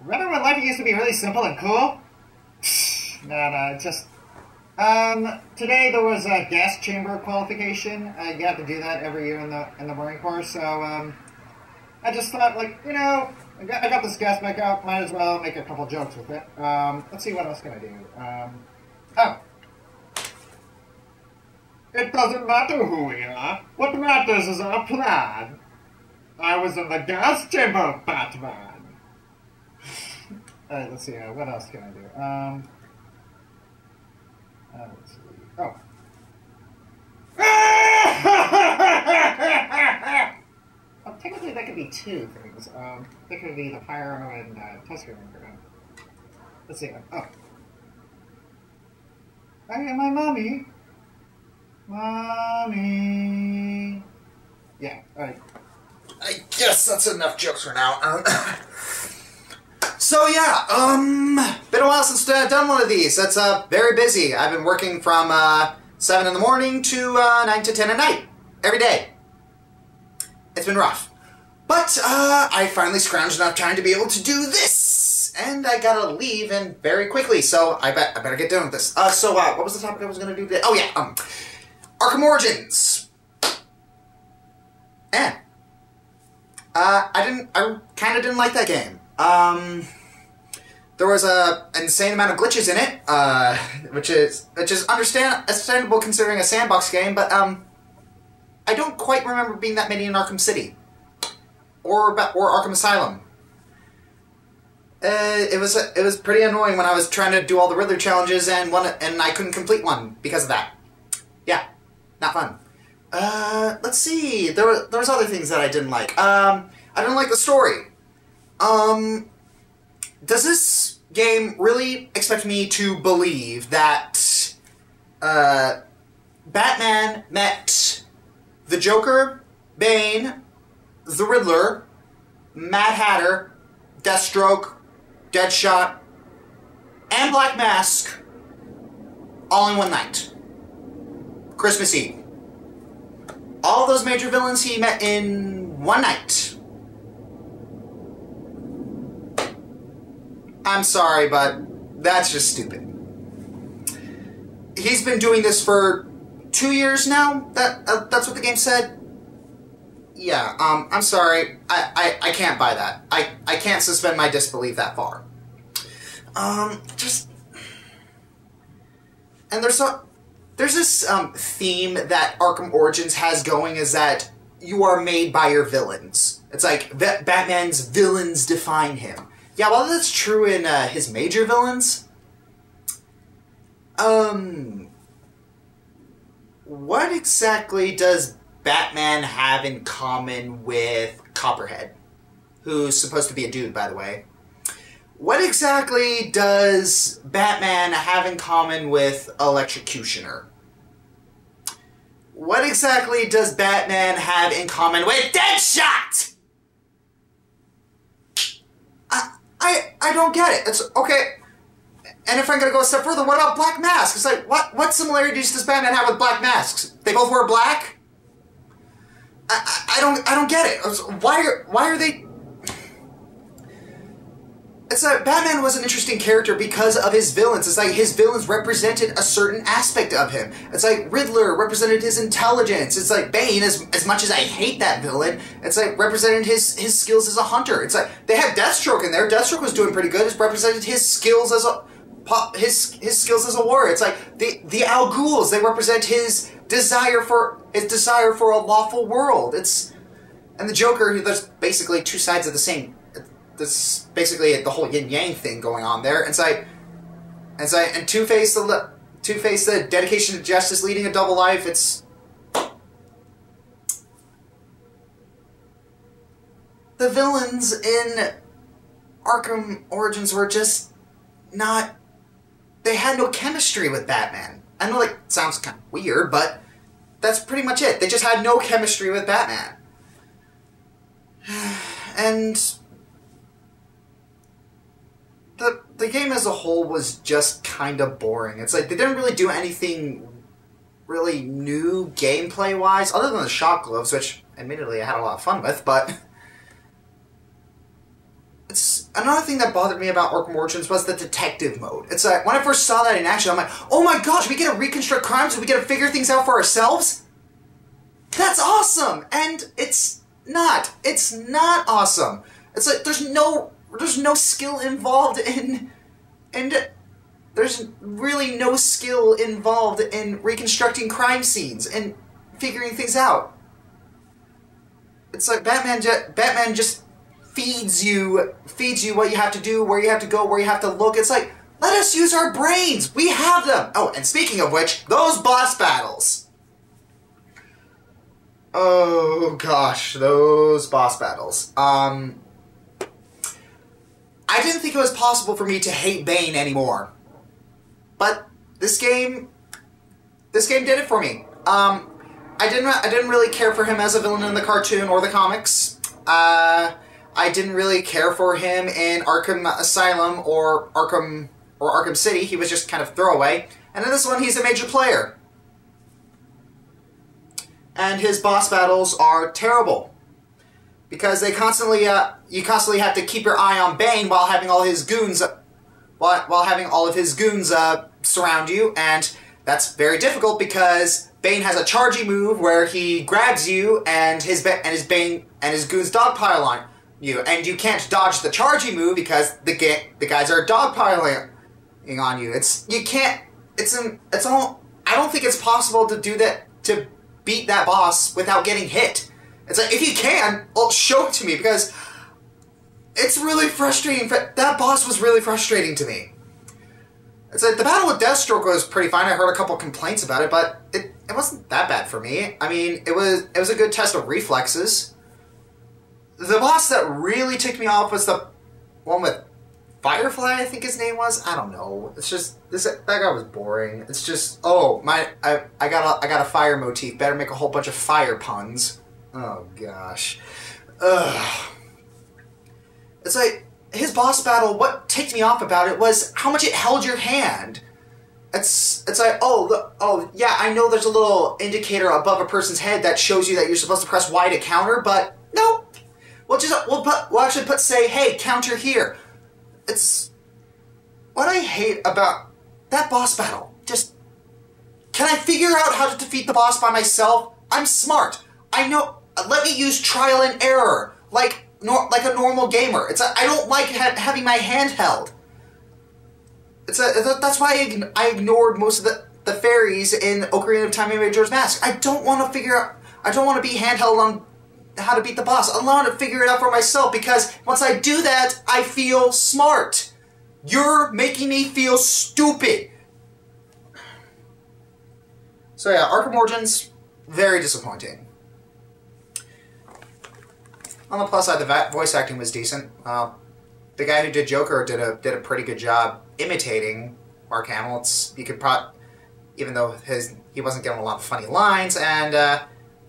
Remember when life used to be really simple and cool? No, just... today there was a gas chamber qualification. You have to do that every year in the Marine Corps, so, I just thought, like, you know, I got this gas back out, might as well make a couple jokes with it. Let's see, what else can I do? Oh. It doesn't matter who we are. What matters is our plan. I was in the gas chamber, Batman. Alright, let's see, what else can I do? Let's see. Oh. Well, technically that could be two things. That could be the fire and Tusker. Let's see. Oh. I am my mommy. Mommy. Yeah, alright. I guess that's enough jokes for now. So yeah, been a while since I've done one of these. That's very busy. I've been working from 7 in the morning to 9 to 10 at night, every day. It's been rough. But I finally scrounged enough time to be able to do this, and I gotta leave and very quickly, so I better get done with this. So what was the topic I was gonna do today? Oh yeah, Arkham Origins. And I kind of didn't like that game. There was a insane amount of glitches in it, which is understandable considering a sandbox game, but I don't quite remember being that many in Arkham City or Arkham Asylum. It was pretty annoying when I was trying to do all the Riddler challenges and I couldn't complete one because of that. Yeah, not fun. Let's see. There was other things that I didn't like. I didn't like the story. Does this game really expect me to believe that Batman met the Joker, Bane, the Riddler, Mad Hatter, Deathstroke, Deadshot, and Black Mask all in one night? Christmas Eve. All those major villains he met in one night. I'm sorry, but that's just stupid. He's been doing this for 2 years now? That's what the game said? Yeah, I'm sorry. I can't buy that. I can't suspend my disbelief that far. And there's this theme that Arkham Origins has going, is that you are made by your villains. It's like Batman's villains define him. Yeah, well, that's true in his major villains. What exactly does Batman have in common with Copperhead? Who's supposed to be a dude, by the way. What exactly does Batman have in common with Electrocutioner? What exactly does Batman have in common with Deadshot? I don't get it. It's okay. And if I'm gonna go a step further, what about Black Mask? It's like, what similarities does Batman have with Black Masks? They both wear black? I don't get it. Why are they? It's like Batman was an interesting character because of his villains. It's like his villains represented a certain aspect of him. It's like Riddler represented his intelligence. It's like Bane, as much as I hate that villain, it's like represented his skills as a hunter. It's like they had Deathstroke in there. Deathstroke was doing pretty good. It represented his skills as a skills as a warrior. It's like the Al Ghuls. They represent his desire for a lawful world. And the Joker. There's basically two sides of the same. That's basically the whole yin-yang thing going on there. And Two-Face, the dedication to justice, leading a double life. It's the villains in Arkham Origins were just not. They had no chemistry with Batman. I know, like, sounds kind of weird, but that's pretty much it. They just had no chemistry with Batman. And the game as a whole was just kind of boring. It's like they didn't really do anything really new gameplay-wise, other than the shock gloves, which admittedly I had a lot of fun with, but it's another thing that bothered me about Arkham Origins was the detective mode. It's like, when I first saw that in action, I'm like, oh my gosh, we get to reconstruct crimes, we get to figure things out for ourselves? That's awesome! And it's not. It's not awesome. It's like, there's no skill involved in, and there's really no skill involved in reconstructing crime scenes and figuring things out. It's like Batman just feeds you what you have to do, where you have to go, where you have to look. It's like, let us use our brains. We have them. Oh, and speaking of which, those boss battles. Oh gosh, those boss battles. I didn't think it was possible for me to hate Bane anymore. But this game did it for me. I didn't really care for him as a villain in the cartoon or the comics. I didn't really care for him in Arkham Asylum or Arkham City. He was just kind of throwaway. And in this one, he's a major player. And his boss battles are terrible. Because they constantly, you constantly have to keep your eye on Bane while having all his goons, surround you, and that's very difficult because Bane has a charging move where he grabs you and his goons dogpile on you, and you can't dodge the charging move because the guys are dogpiling on you. I don't think it's possible to do that, to beat that boss without getting hit. It's like, if you can, well, show it to me, because it's really frustrating. That boss was really frustrating to me. It's like, the battle with Deathstroke was pretty fine. I heard a couple complaints about it, but it wasn't that bad for me. I mean, it was a good test of reflexes. The boss that really ticked me off was the one with Firefly, I think his name was. I don't know. It's just that guy was boring. It's just, oh my, I got a fire motif. Better make a whole bunch of fire puns. Oh gosh. Ugh. It's like, his boss battle, what ticked me off about it was how much it held your hand. It's like, oh yeah, I know there's a little indicator above a person's head that shows you that you're supposed to press Y to counter, but no. We'll actually say, hey, counter here. It's what I hate about that boss battle. Just, can I figure out how to defeat the boss by myself? I'm smart. I know. Let me use trial and error, like a normal gamer. I don't like having my hand held. That's why I ignored most of the fairies in Ocarina of Time and Majora's Mask. I don't want to be handheld on how to beat the boss. I want to figure it out for myself, because once I do that, I feel smart. You're making me feel stupid. So yeah, Arkham Origins, very disappointing. On the plus side, the voice acting was decent. The guy who did Joker did a pretty good job imitating Mark Hamill. Even though he wasn't getting a lot of funny lines, and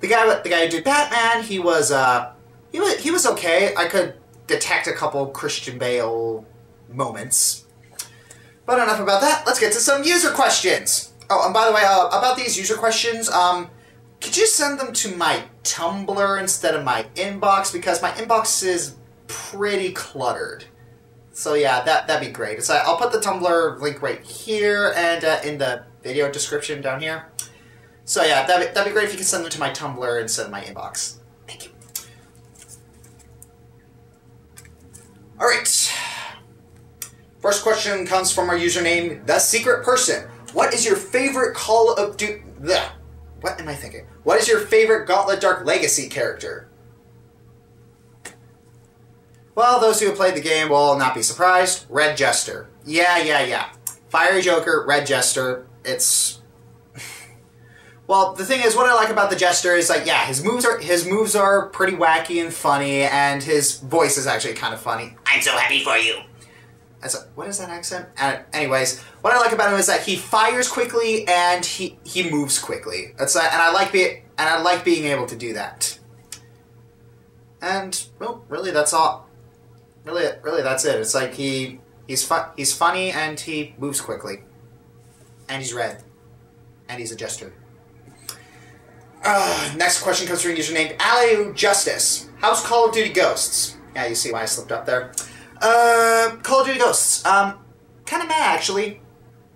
the guy who did Batman, he was okay. I could detect a couple Christian Bale moments. But enough about that. Let's get to some user questions. Oh, and by the way, about these user questions, could you send them to my Tumblr instead of my inbox? Because my inbox is pretty cluttered. So yeah, that'd be great. So I'll put the Tumblr link right here and in the video description down here. So yeah, that'd be great if you could send them to my Tumblr instead of my inbox. Thank you. Alright. First question comes from our username, The Secret Person. What is your favorite Call of Duty... What am I thinking? What is your favorite Gauntlet Dark Legacy character? Well, those who have played the game will not be surprised. Red Jester. Yeah. Fiery Joker, Red Jester. It's... Well, the thing is, what I like about the Jester is, like, yeah, his moves are pretty wacky and funny, and his voice is actually kind of funny. I'm so happy for you. What is that accent? Anyways, what I like about him is that he fires quickly and he moves quickly. And I like being able to do that. And well, really, that's all. Really, that's it. It's like he's funny and he moves quickly, and he's red, and he's a jester. Next question comes from a user named Aliu Justice. How's Call of Duty Ghosts? Yeah, you see why I slipped up there. Call of Duty Ghosts. Kind of meh, actually.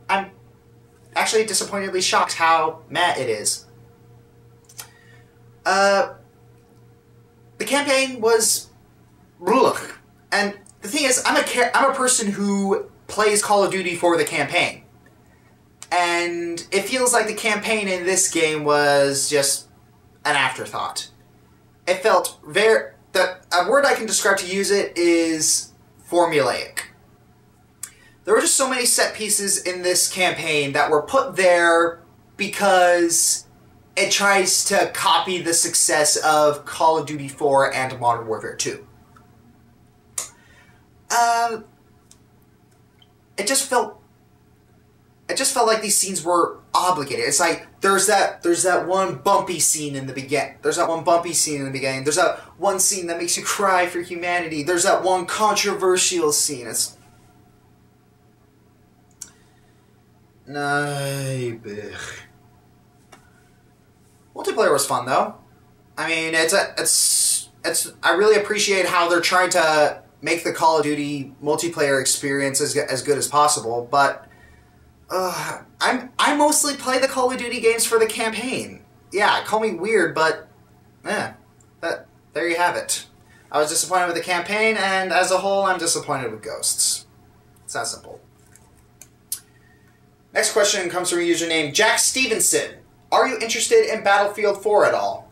I'm actually disappointingly shocked how meh it is. The campaign was... Look. And the thing is, I'm a person who plays Call of Duty for the campaign. And it feels like the campaign in this game was just an afterthought. It felt very... a word I can describe to use it is formulaic. There were just so many set pieces in this campaign that were put there because it tries to copy the success of Call of Duty 4 and Modern Warfare 2. It just felt like these scenes were obligated. It's like there's that one bumpy scene in the beginning. There's that one scene that makes you cry for humanity. There's that one controversial scene. It's multiplayer was fun though. I mean, it's I really appreciate how they're trying to make the Call of Duty multiplayer experience as good as possible, but I mostly play the Call of Duty games for the campaign. Yeah, call me weird, but there you have it. I was disappointed with the campaign, and as a whole, I'm disappointed with Ghosts. It's that simple. Next question comes from a user named Jack Stevenson. Are you interested in Battlefield 4 at all?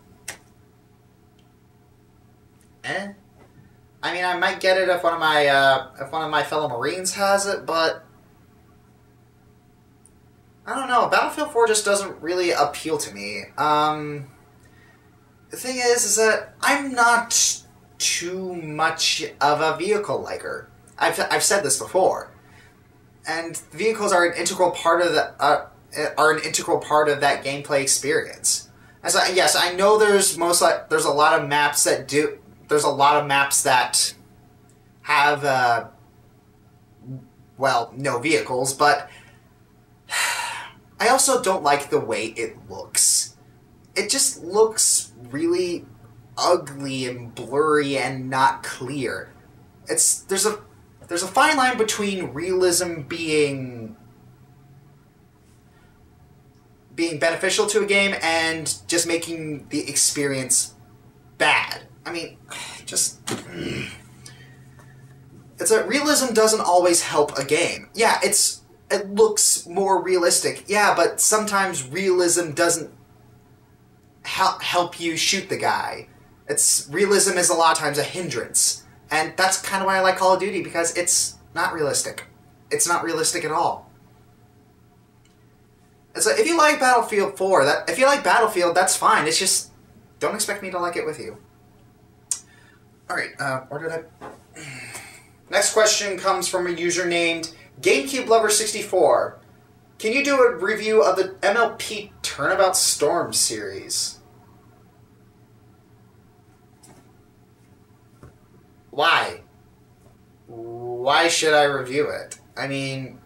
I mean, I might get it if one of my fellow Marines has it, but I don't know. Battlefield 4 just doesn't really appeal to me. The thing is that I'm not too much of a vehicle liker. I've said this before, and vehicles are an integral part of that gameplay experience. And so, yes, I know there's a lot of maps that do. There's a lot of maps that have no vehicles, but I also don't like the way it looks. It just looks really ugly and blurry and not clear. There's a fine line between realism being beneficial to a game and just making the experience bad. I mean, realism doesn't always help a game. Yeah, it looks more realistic. Yeah, but sometimes realism doesn't help you shoot the guy. Realism is a lot of times a hindrance. And that's kind of why I like Call of Duty, because it's not realistic. It's not realistic at all. And so if you like Battlefield 4, if you like Battlefield, that's fine. It's just, don't expect me to like it with you. Alright, where did I... Next question comes from a user named GameCube Lover 64. Can you do a review of the MLP Turnabout Storm series? Why? Why should I review it? I mean,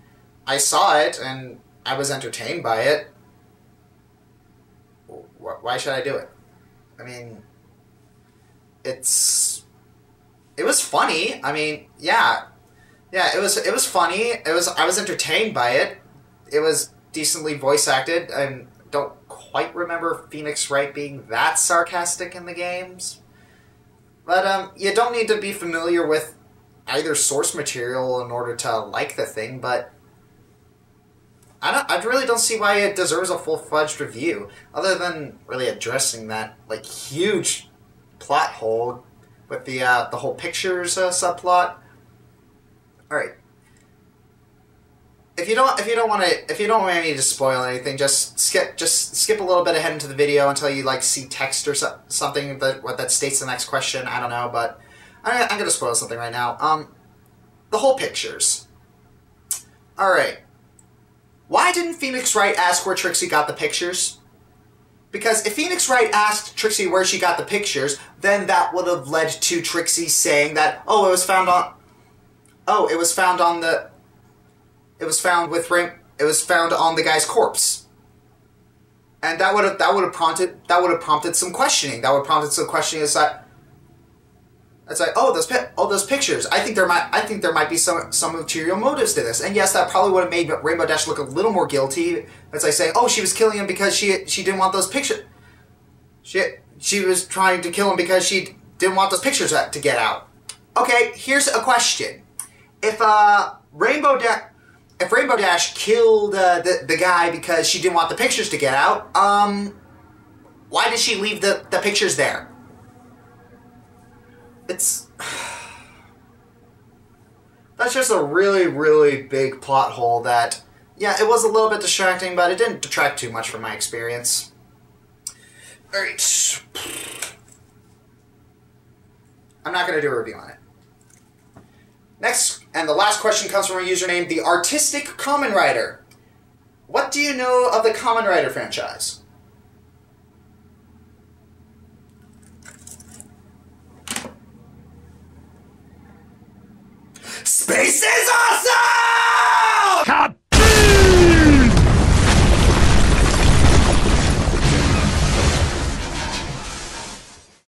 I saw it and I was entertained by it. Why should I do it? I mean, it was funny. I mean, yeah, it was funny. I was entertained by it. It was decently voice acted. I don't quite remember Phoenix Wright being that sarcastic in the games. But you don't need to be familiar with either source material in order to like the thing, but I really don't see why it deserves a full-fledged review, other than really addressing that like huge plot hole with the whole pictures subplot. All right. If you don't want me to spoil anything, just skip a little bit ahead into the video until you like see text or something that states the next question. I don't know, but I'm gonna spoil something right now. The whole pictures. All right. Why didn't Phoenix Wright ask where Trixie got the pictures? Because if Phoenix Wright asked Trixie where she got the pictures, then that would have led to Trixie saying that, oh, it was found on the guy's corpse. And that would have prompted some questioning. That would have prompted some questioning. It's like, oh, those pictures. I think there might be some ulterior motives to this. And yes, that probably would have made Rainbow Dash look a little more guilty. It's like saying, oh, she was killing him because she didn't want those pictures. She was trying to kill him because she didn't want those pictures to get out. Okay, here's a question: if Rainbow Dash killed the guy because she didn't want the pictures to get out, why did she leave the pictures there? That's just a really, really big plot hole that, yeah, it was a little bit distracting, but it didn't detract too much from my experience. Alright. I'm not going to do a review on it. Next, and the last question comes from a username, The Artistic Kamen Rider. What do you know of the Kamen Rider franchise? Space is